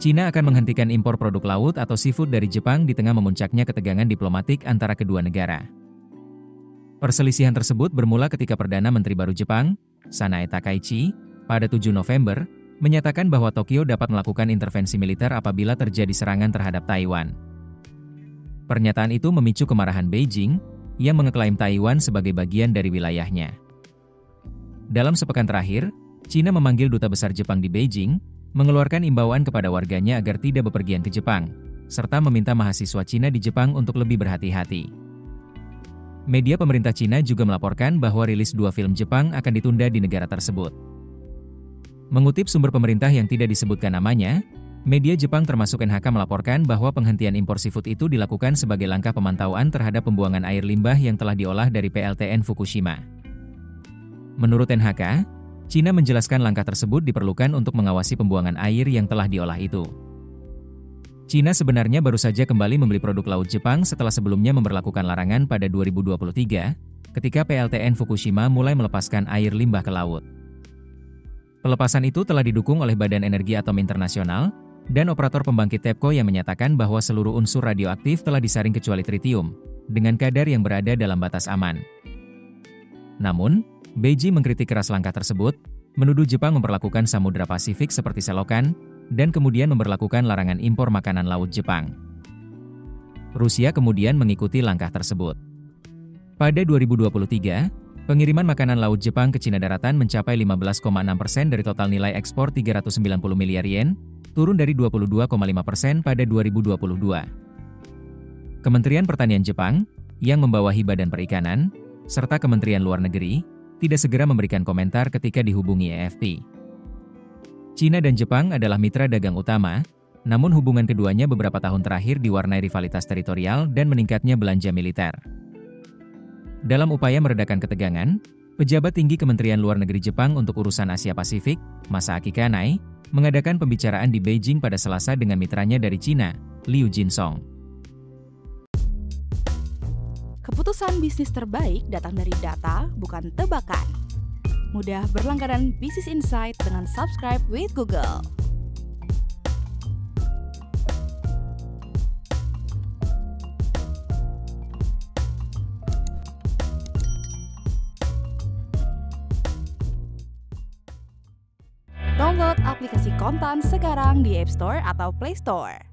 Cina akan menghentikan impor produk laut atau seafood dari Jepang di tengah memuncaknya ketegangan diplomatik antara kedua negara. Perselisihan tersebut bermula ketika Perdana Menteri baru Jepang, Sanae Takaichi, pada 7 November, menyatakan bahwa Tokyo dapat melakukan intervensi militer apabila terjadi serangan terhadap Taiwan. Pernyataan itu memicu kemarahan Beijing, yang mengeklaim Taiwan sebagai bagian dari wilayahnya. Dalam sepekan terakhir, Cina memanggil Duta Besar Jepang di Beijing, mengeluarkan imbauan kepada warganya agar tidak bepergian ke Jepang, serta meminta mahasiswa Cina di Jepang untuk lebih berhati-hati. Media pemerintah Cina juga melaporkan bahwa rilis 2 film Jepang akan ditunda di negara tersebut. Mengutip sumber pemerintah yang tidak disebutkan namanya, media Jepang termasuk NHK melaporkan bahwa penghentian impor seafood itu dilakukan sebagai langkah pemantauan terhadap pembuangan air limbah yang telah diolah dari PLTN Fukushima. Menurut NHK, Cina menjelaskan langkah tersebut diperlukan untuk mengawasi pembuangan air yang telah diolah itu. Cina sebenarnya baru saja kembali membeli produk laut Jepang setelah sebelumnya memberlakukan larangan pada 2023, ketika PLTN Fukushima mulai melepaskan air limbah ke laut. Pelepasan itu telah didukung oleh Badan Energi Atom Internasional, dan operator pembangkit TEPCO yang menyatakan bahwa seluruh unsur radioaktif telah disaring kecuali tritium, dengan kadar yang berada dalam batas aman. Namun, Beijing mengkritik keras langkah tersebut, menuduh Jepang memperlakukan Samudra Pasifik seperti selokan, dan kemudian memberlakukan larangan impor makanan laut Jepang. Rusia kemudian mengikuti langkah tersebut. Pada 2023, pengiriman makanan laut Jepang ke Cina daratan mencapai 15,6% dari total nilai ekspor 390 miliar yen, turun dari 22,5% pada 2022. Kementerian Pertanian Jepang, yang membawahi Badan Perikanan, serta Kementerian Luar Negeri, tidak segera memberikan komentar ketika dihubungi AFP. Cina dan Jepang adalah mitra dagang utama, namun hubungan keduanya beberapa tahun terakhir diwarnai rivalitas teritorial dan meningkatnya belanja militer. Dalam upaya meredakan ketegangan, pejabat tinggi Kementerian Luar Negeri Jepang untuk urusan Asia Pasifik, Masaaki Kanai, mengadakan pembicaraan di Beijing pada Selasa dengan mitranya dari Cina, Liu Jinsong. Keputusan bisnis terbaik datang dari data, bukan tebakan. Mudah berlangganan Business Insight dengan subscribe with Google. Download aplikasi Kontan sekarang di App Store atau Play Store.